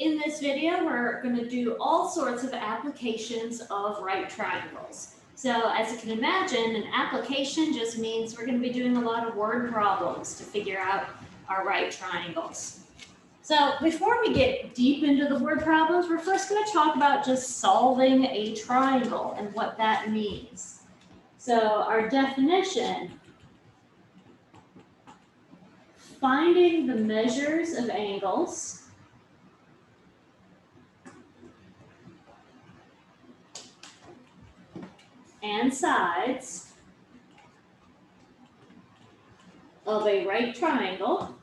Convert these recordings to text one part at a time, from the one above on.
In this video, we're going to do all sorts of applications of right triangles. So as you can imagine, an application just means we're going to be doing a lot of word problems to figure out our right triangles. So before we get deep into the word problems, we're first going to talk about just solving a triangle and what that means. So our definition, finding the measures of angles and sides of a right triangle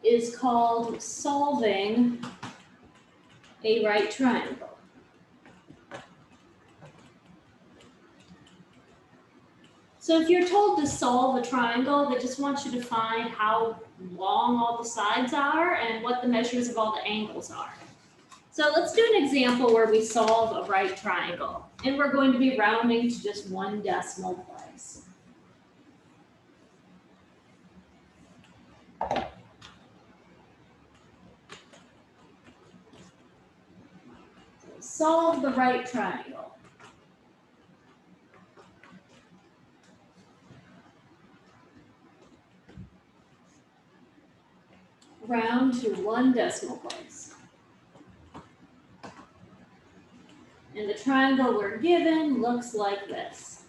is called solving a right triangle. So if you're told to solve a triangle, they just want you to find how long all the sides are and what the measures of all the angles are. So let's do an example where we solve a right triangle, and we're going to be rounding to just one decimal place. So solve the right triangle. Round to one decimal place. And the triangle we're given looks like this.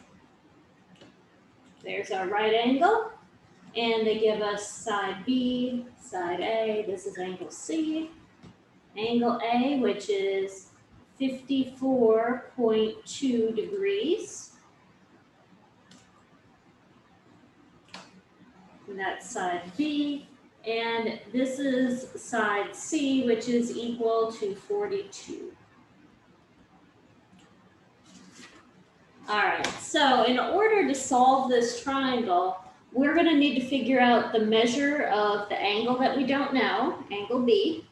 There's our right angle, and they give us side B, side A, this is angle C. Angle A, which is 54.2 degrees. And that's side B. And this is side C, which is equal to 42. All right, so in order to solve this triangle, we're going to need to figure out the measure of the angle that we don't know, angle B,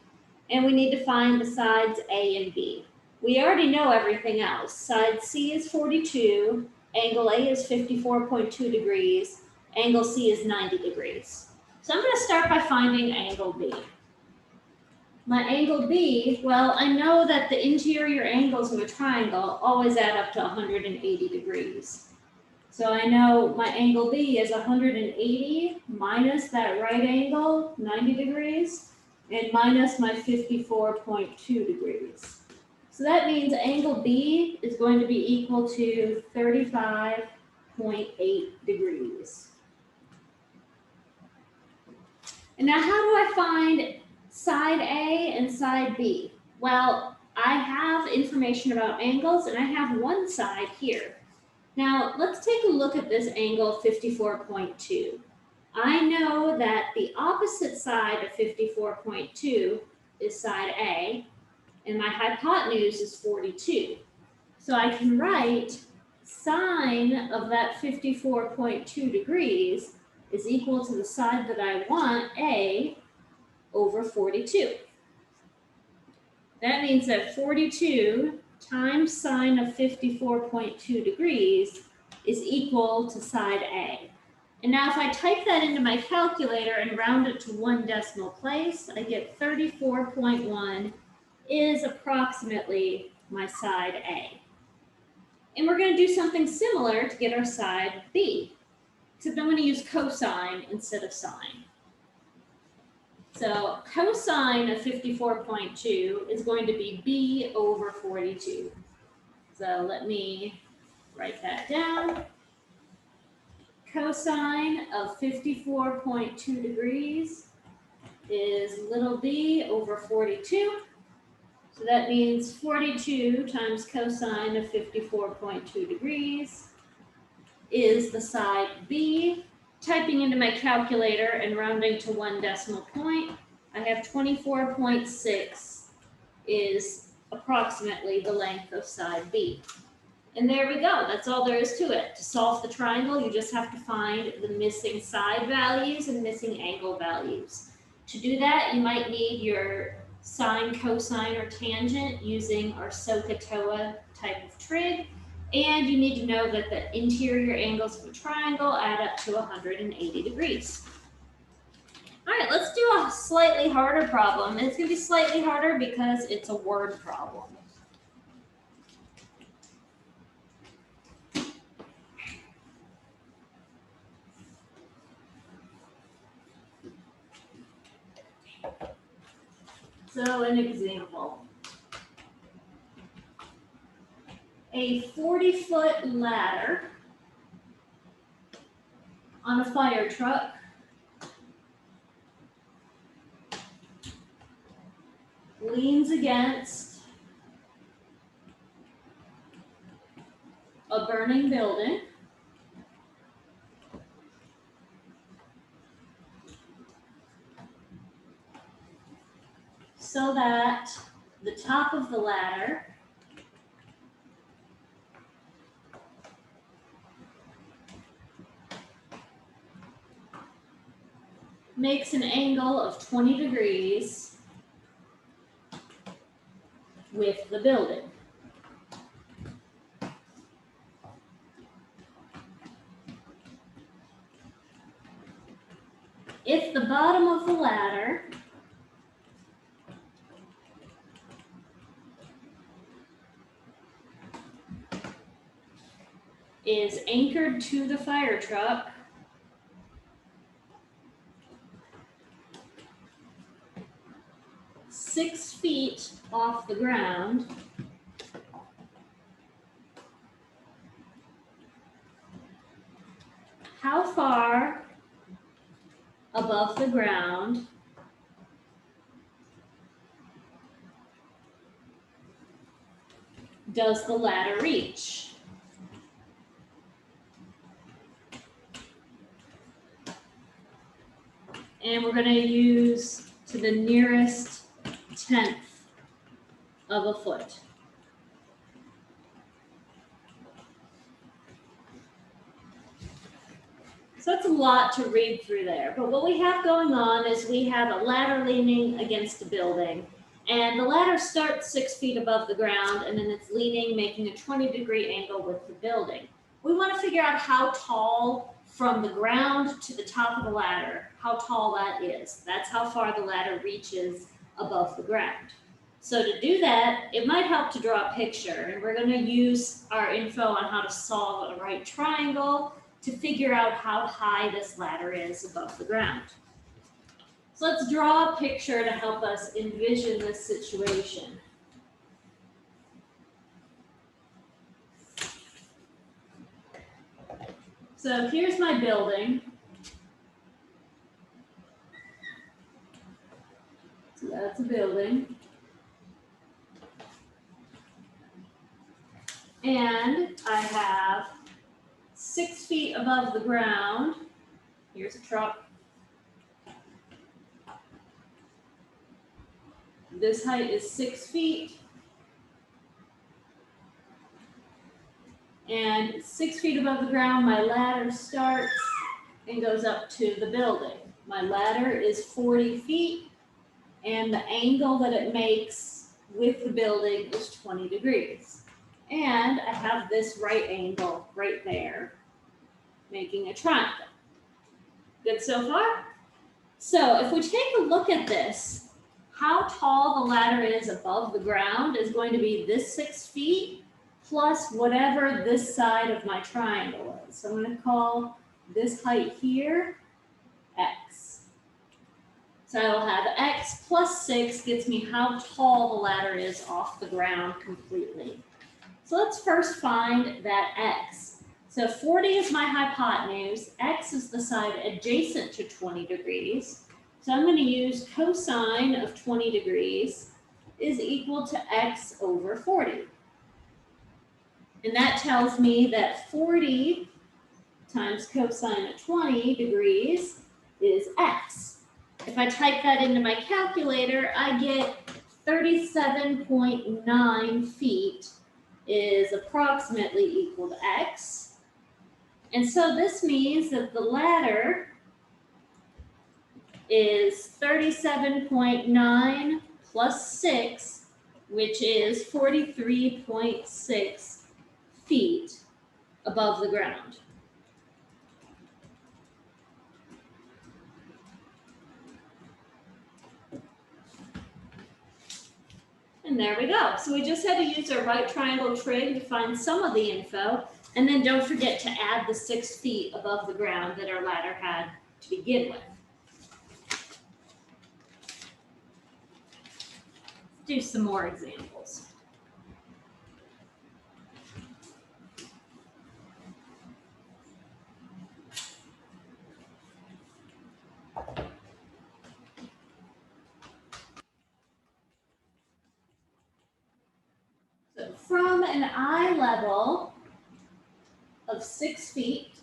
and we need to find the sides A and B. We already know everything else. Side C is 42, angle A is 54.2 degrees, angle C is 90 degrees. So I'm going to start by finding angle B. My angle B, well, I know that the interior angles of a triangle always add up to 180 degrees. So I know my angle B is 180 minus that right angle, 90 degrees, and minus my 54.2 degrees. So that means angle B is going to be equal to 35.8 degrees. And now how do I find side A and side B? Well, I have information about angles, and I have one side here. Now, let's take a look at this angle 54.2. I know that the opposite side of 54.2 is side A, and my hypotenuse is 42. So I can write sine of that 54.2 degrees is equal to the side that I want, A, over 42. That means that 42 times sine of 54.2 degrees is equal to side A. And now if I type that into my calculator and round it to one decimal place, I get 34.1 is approximately my side A. And we're going to do something similar to get our side B, except I'm going to use cosine instead of sine. So cosine of 54.2 is going to be B over 42. So let me write that down. Cosine of 54.2 degrees is little b over 42. So that means 42 times cosine of 54.2 degrees is the side B. Typing into my calculator and rounding to one decimal point, I have 24.6 is approximately the length of side B. And there we go. That's all there is to it. To solve the triangle, you just have to find the missing side values and missing angle values. To do that, you might need your sine, cosine, or tangent using our SOHCAHTOA type of trig. And you need to know that the interior angles of a triangle add up to 180 degrees. All right, let's do a slightly harder problem. It's going to be slightly harder because it's a word problem. So an example. A 40-foot ladder on a fire truck leans against a burning building so that the top of the ladder makes an angle of 20 degrees with the building. If the bottom of the ladder is anchored to the fire truck, six feet off the ground, how far above the ground does the ladder reach? And we're going to use to the nearest tenth of a foot. So that's a lot to read through there. But what we have going on is we have a ladder leaning against a building. And the ladder starts 6 feet above the ground, and then it's leaning, making a 20-degree angle with the building. We want to figure out how tall from the ground to the top of the ladder, how tall that is. That's how far the ladder reaches above the ground. So to do that, it might help to draw a picture, and we're going to use our info on how to solve a right triangle to figure out how high this ladder is above the ground. So let's draw a picture to help us envision this situation. So here's my building. So that's a building. And I have 6 feet above the ground. Here's a truck. This height is 6 feet. And 6 feet above the ground, my ladder starts and goes up to the building. My ladder is 40 feet, and the angle that it makes with the building is 20 degrees. And I have this right angle right there, making a triangle. Good so far? So if we take a look at this, how tall the ladder is above the ground is going to be this 6 feet plus whatever this side of my triangle is. So I'm going to call this height here x. So I will have x plus 6 gets me how tall the ladder is off the ground completely. So let's first find that x. So 40 is my hypotenuse, x is the side adjacent to 20 degrees. So I'm going to use cosine of 20 degrees is equal to x over 40. And that tells me that 40 times cosine of 20 degrees is x. If I type that into my calculator, I get 37.9 feet is approximately equal to x. And so this means that the ladder is 37.9 plus 6, which is 43.6 feet above the ground. And there we go. So we just had to use our right triangle trig to find some of the info. And then don't forget to add the 6 feet above the ground that our ladder had to begin with. Let's do some more examples. So from an eye level of 6 feet,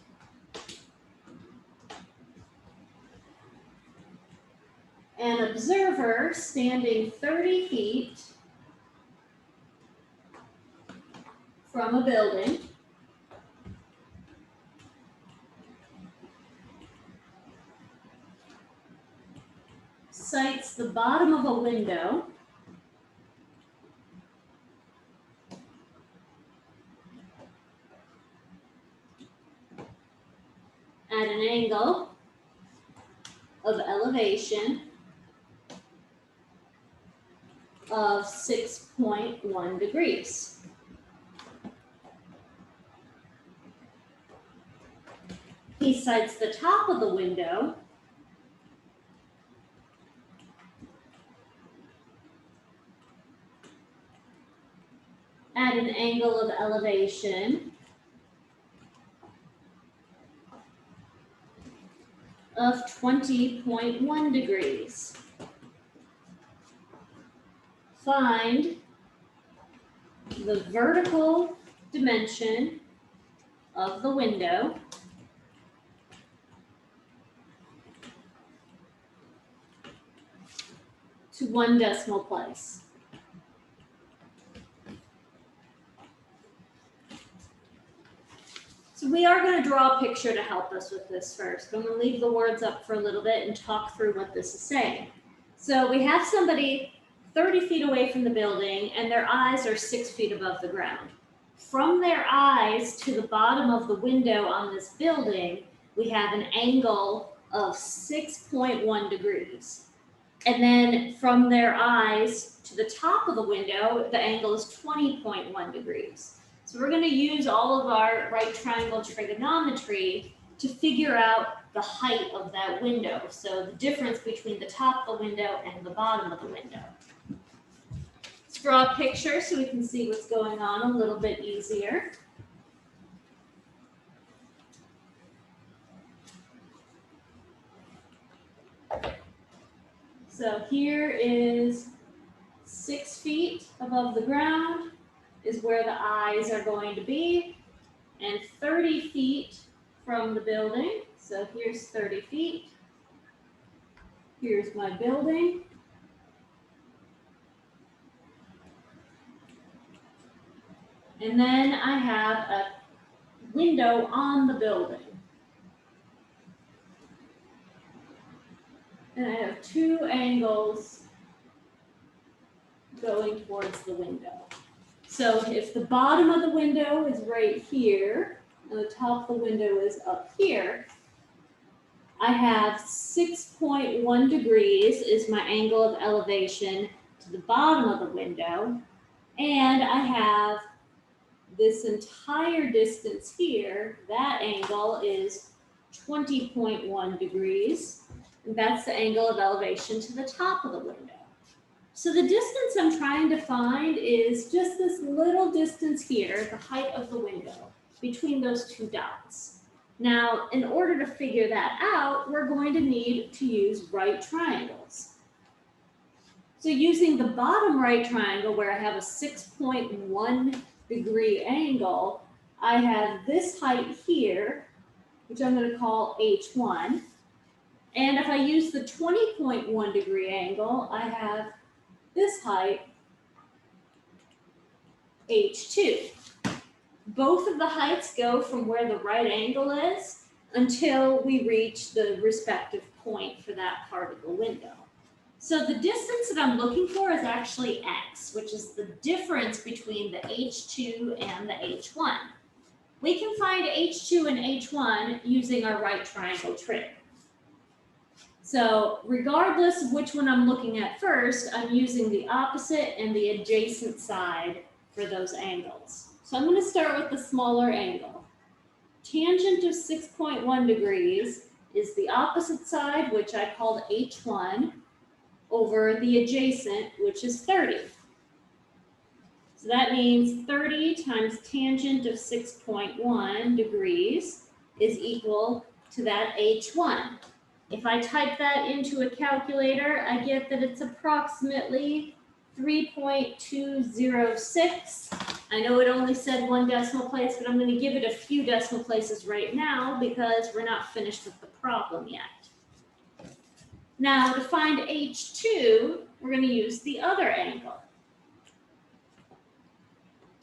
an observer standing 30 feet from a building sights the bottom of a window at an angle of elevation of 6.1 degrees. He sights the top of the window at an angle of elevation of 20.1 degrees. Find the vertical dimension of the window to 1 decimal place. So we are going to draw a picture to help us with this first. I'm going to leave the words up for a little bit and talk through what this is saying. So we have somebody 30 feet away from the building and their eyes are 6 feet above the ground. From their eyes to the bottom of the window on this building, we have an angle of 6.1 degrees. And then from their eyes to the top of the window, the angle is 20.1 degrees. So we're going to use all of our right triangle trigonometry to figure out the height of that window. So the difference between the top of the window and the bottom of the window. Let's draw a picture so we can see what's going on a little bit easier. So here is 6 feet above the ground is where the eyes are going to be, and 30 feet from the building. So here's 30 feet. Here's my building. And then I have a window on the building. And I have 2 angles going towards the window. So if the bottom of the window is right here, and the top of the window is up here, I have 6.1 degrees is my angle of elevation to the bottom of the window. And I have this entire distance here, that angle is 20.1 degrees. And that's the angle of elevation to the top of the window. So the distance I'm trying to find is just this little distance here, the height of the window, between those 2 dots. Now, in order to figure that out, we're going to need to use right triangles. So using the bottom right triangle where I have a 6.1 degree angle, I have this height here, which I'm going to call H1. And if I use the 20.1 degree angle, I have this height, H2. Both of the heights go from where the right angle is until we reach the respective point for that part of the window. So the distance that I'm looking for is actually x, which is the difference between the H2 and the H1. We can find H2 and H1 using our right triangle trick. So regardless of which one I'm looking at first, I'm using the opposite and the adjacent side for those angles. So I'm going to start with the smaller angle. Tangent of 6.1 degrees is the opposite side, which I called H1, over the adjacent, which is 30. So that means 30 times tangent of 6.1 degrees is equal to that H1. If I type that into a calculator, I get that it's approximately 3.206. I know it only said one decimal place, but I'm going to give it a few decimal places right now because we're not finished with the problem yet. Now, to find H2, we're going to use the other angle.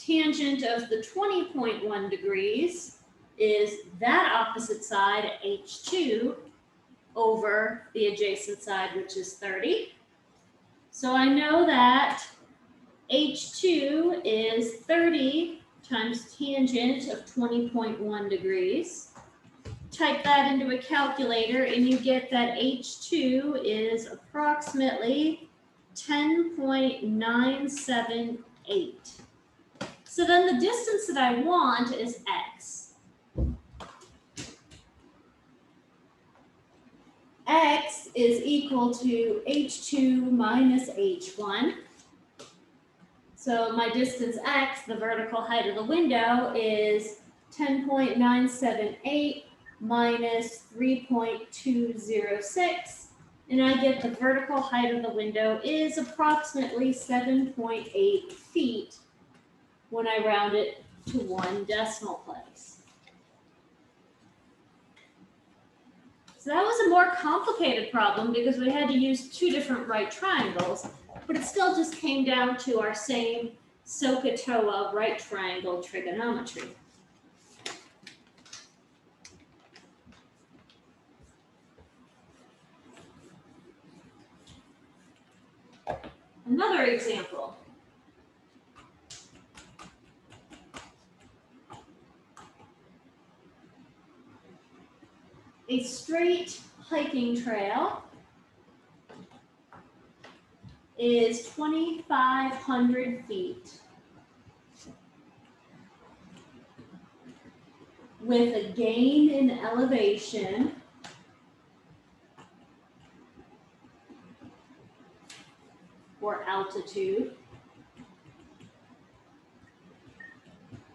Tangent of the 20.1 degrees is that opposite side, H2, over the adjacent side, which is 30. So I know that H2 is 30 times tangent of 20.1 degrees. Type that into a calculator and you get that H2 is approximately 10.978. So then the distance that I want is x. X is equal to H2 minus H1. So my distance x, the vertical height of the window, is 10.978 minus 3.206. And I get the vertical height of the window is approximately 7.8 feet when I round it to one decimal place. So that was a more complicated problem because we had to use two different right triangles, but it still just came down to our same SOHCAHTOA right triangle trigonometry. Another example. A straight hiking trail is 2,500 feet with a gain in elevation or altitude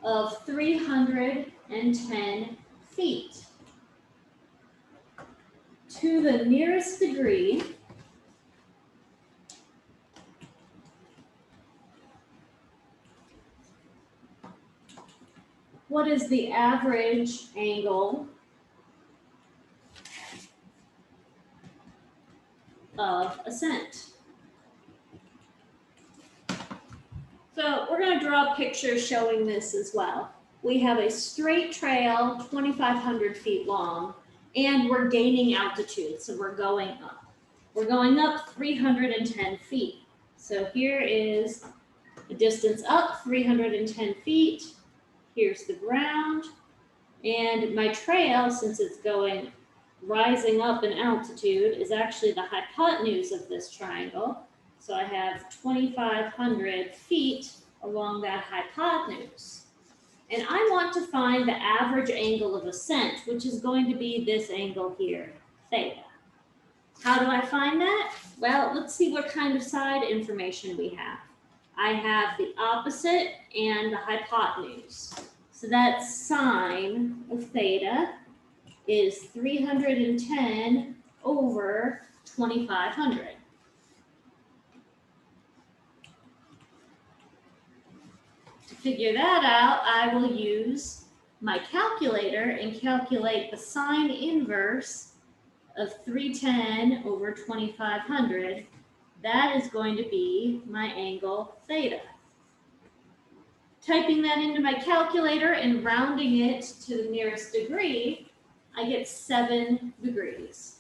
of 310 feet. To the nearest degree, what is the average angle of ascent? So we're going to draw a picture showing this as well. We have a straight trail, 2,500 feet long, and we're gaining altitude, so we're going up. We're going up 310 feet. So here is the distance up, 310 feet. Here's the ground. And my trail, since it's going rising up in altitude, is actually the hypotenuse of this triangle. So I have 2,500 feet along that hypotenuse. And I want to find the average angle of ascent, which is going to be this angle here, theta. How do I find that? Well, let's see what kind of side information we have. I have the opposite and the hypotenuse. So that sine of theta is 310 over 2,500. To figure that out, I will use my calculator and calculate the sine inverse of 310 over 2,500. That is going to be my angle theta. Typing that into my calculator and rounding it to the nearest degree, I get 7 degrees.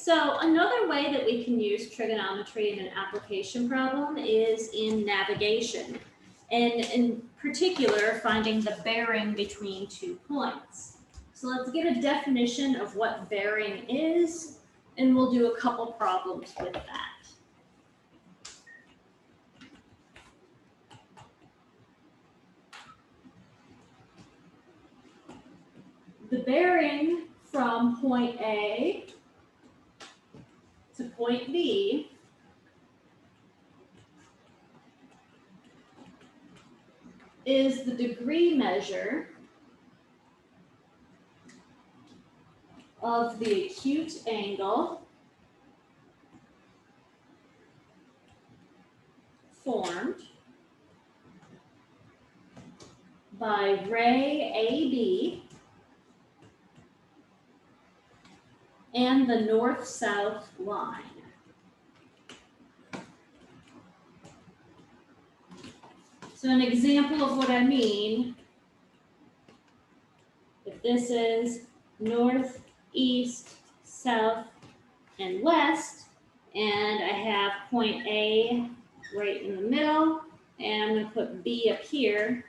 So another way that we can use trigonometry in an application problem is in navigation, and in particular, finding the bearing between 2 points. So let's get a definition of what bearing is, and we'll do a couple problems with that. The bearing from point A to point B is the degree measure of the acute angle formed by ray AB and the north-south line. So an example of what I mean, if this is north, east, south, and west, and I have point A right in the middle, and I'm going to put B up here.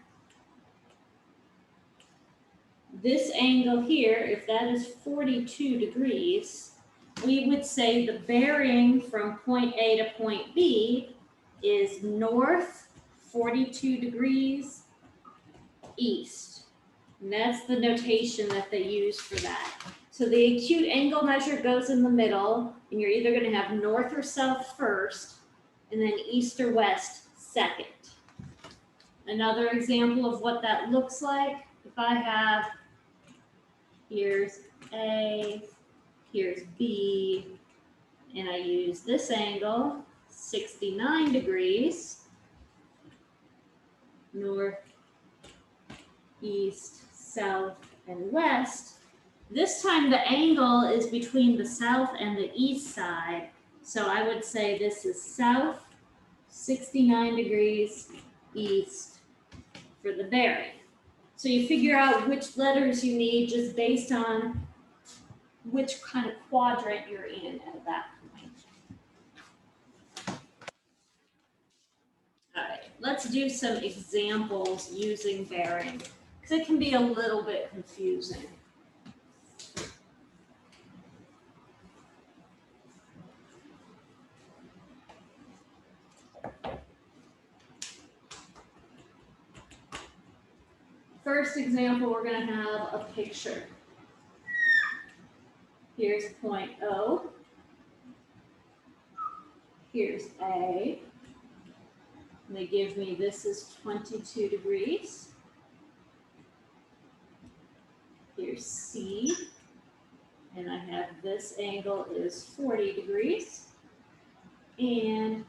This angle here, if that is 42 degrees, we would say the bearing from point A to point B is north 42 degrees east. And that's the notation that they use for that. So the acute angle measure goes in the middle, and you're either going to have north or south first, and then east or west second. Another example of what that looks like, if I have, here's A, here's B, and I use this angle, 69 degrees, north, east, south, and west. This time the angle is between the south and the east side. So I would say this is south, 69 degrees east for the bearing. So you figure out which letters you need just based on which kind of quadrant you're in at that point. All right, let's do some examples using bearing, because it can be a little bit confusing. First example, we're going to have a picture. Here's point O. Here's A. And they give me this is 22 degrees. Here's C. And I have this angle is 40 degrees. And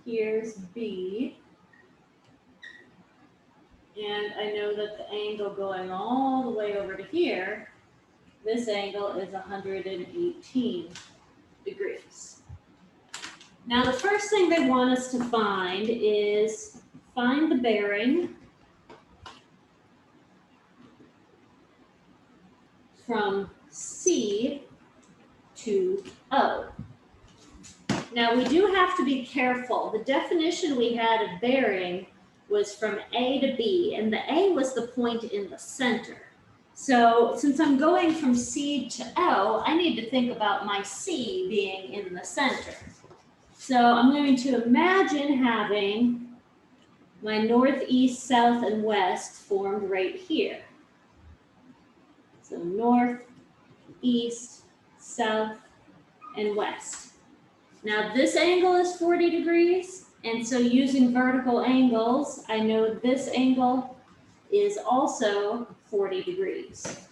here's B. And I know that the angle going all the way over to here, this angle is 118 degrees. Now the first thing they want us to find is find the bearing from C to O. Now we do have to be careful. The definition we had of bearing was from A to B, and the A was the point in the center. So since I'm going from C to O, I need to think about my C being in the center. So I'm going to imagine having my north, east, south, and west formed right here. So north, east, south, and west. Now this angle is 40 degrees. And so using vertical angles, I know this angle is also 40 degrees.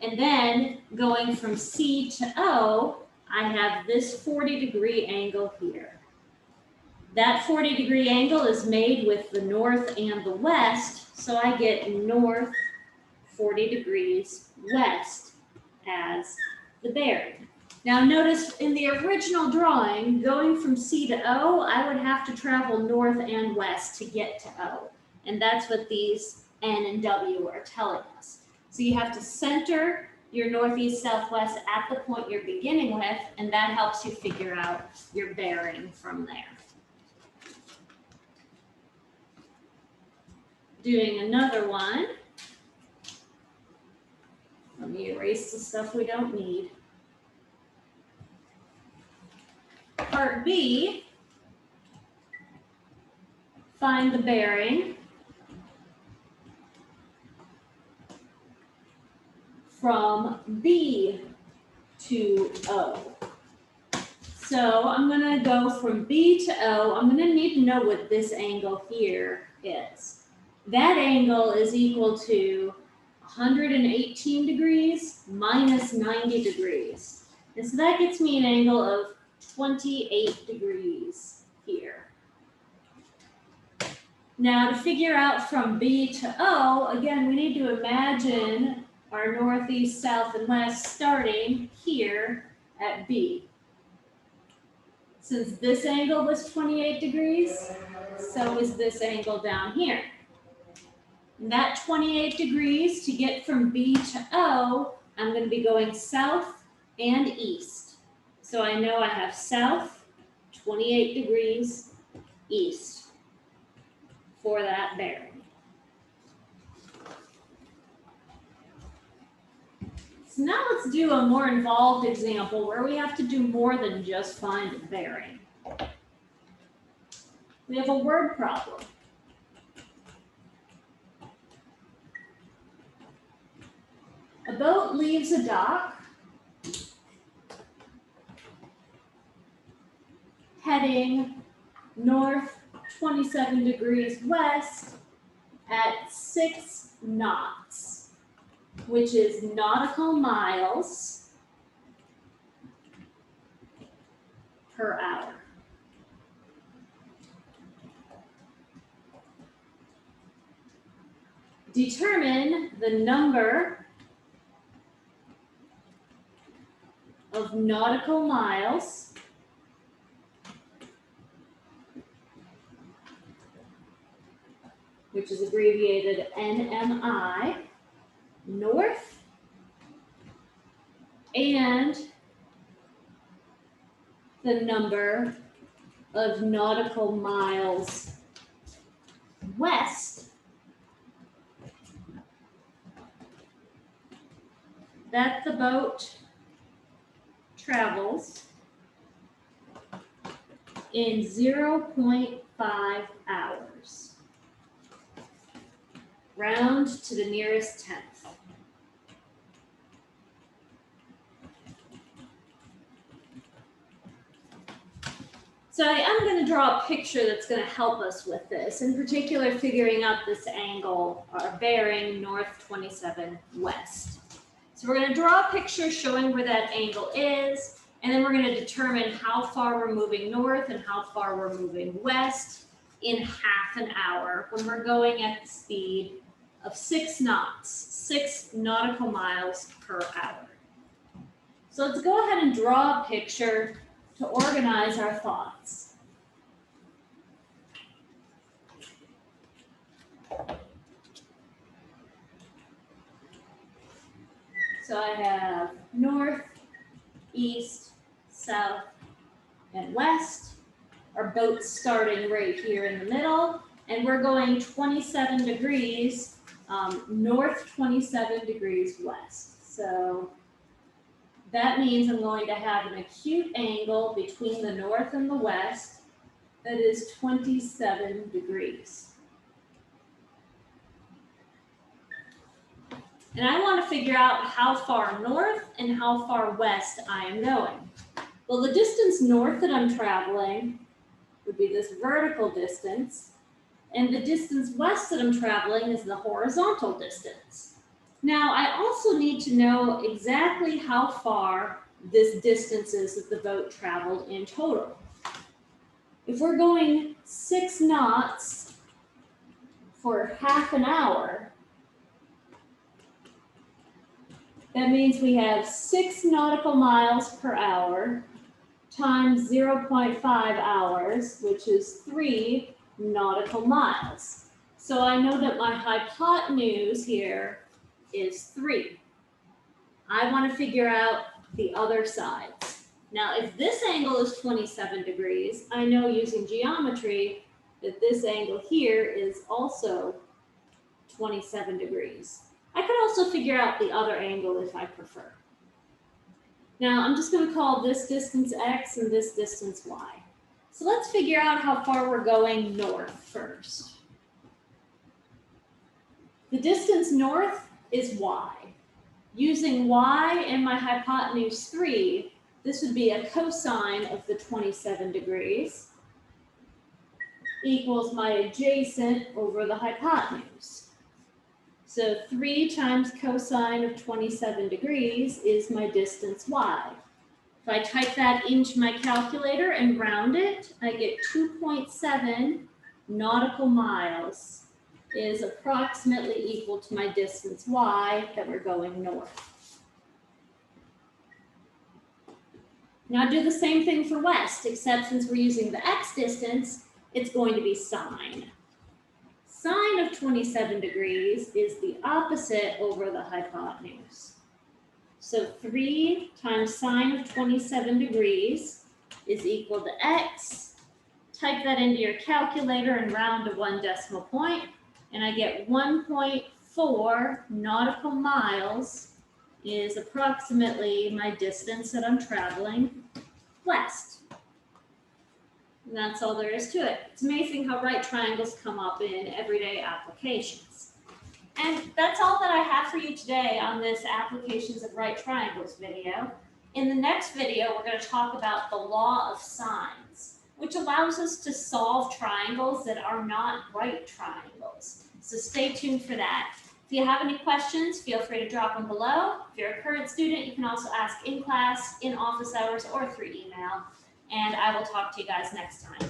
And then going from C to O, I have this 40-degree angle here. That 40-degree angle is made with the north and the west, so I get north 40 degrees west as the bearing. Now notice in the original drawing, going from C to O, I would have to travel north and west to get to O. And that's what these N and W are telling us. So you have to center your northeast, southwest at the point you're beginning with, and that helps you figure out your bearing from there. Doing another one. Let me erase the stuff we don't need. Part B, find the bearing from B to O. So I'm going to go from B to O. I'm going to need to know what this angle here is. That angle is equal to 118 degrees minus 90 degrees. And so that gets me an angle of 28 degrees here. Now to figure out from B to O, again, we need to imagine our northeast, south, and west starting here at B. Since this angle was 28 degrees, so is this angle down here. And that 28 degrees, to get from B to O, I'm going to be going south and east. So I know I have south, 28 degrees, east for that bearing. So now let's do a more involved example where we have to do more than just find a bearing. We have a word problem. A boat leaves a dock heading north 27 degrees west at 6 knots, which is nautical miles per hour. Determine the number of nautical miles which is abbreviated NMI, north, and the number of nautical miles west that the boat travels in 0.5 hours. Round to the nearest tenth. So I am going to draw a picture that's going to help us with this, in particular figuring out this angle, our bearing north 27 west. So we're going to draw a picture showing where that angle is, and then we're going to determine how far we're moving north and how far we're moving west in half an hour when we're going at the speed of 6 knots, 6 nautical miles per hour. So let's go ahead and draw a picture to organize our thoughts. So I have north, east, south, and west. Our boat's starting right here in the middle, and we're going 27 degrees north, 27 degrees west. So that means I'm going to have an acute angle between the north and the west that is 27 degrees. And I want to figure out how far north and how far west I am going. Well, the distance north that I'm traveling would be this vertical distance, and the distance west that I'm traveling is the horizontal distance. Now, I also need to know exactly how far this distance is that the boat traveled in total. If we're going 6 knots for half an hour, that means we have 6 nautical miles per hour times 0.5 hours, which is 3 nautical miles. So I know that my hypotenuse here is 3. I want to figure out the other sides. Now, if this angle is 27 degrees, I know using geometry that this angle here is also 27 degrees. I could also figure out the other angle if I prefer. Now, I'm just going to call this distance x and this distance y. So let's figure out how far we're going north first. The distance north is y. Using y and my hypotenuse 3, this would be a cosine of the 27 degrees equals my adjacent over the hypotenuse. So 3 times cosine of 27 degrees is my distance y. If I type that into my calculator and round it, I get 2.7 nautical miles is approximately equal to my distance y that we're going north. Now do the same thing for west, except since we're using the x distance, it's going to be sine. Sine of 27 degrees is the opposite over the hypotenuse. So 3 times sine of 27 degrees is equal to x. Type that into your calculator and round to 1 decimal point, and I get 1.4 nautical miles is approximately my distance that I'm traveling west. And that's all there is to it. It's amazing how right triangles come up in everyday applications. And that's all that I have for you today on this applications of right triangles video. In the next video, we're going to talk about the law of sines, which allows us to solve triangles that are not right triangles. So stay tuned for that. If you have any questions, feel free to drop them below. If you're a current student, you can also ask in class, in office hours, or through email. And I will talk to you guys next time.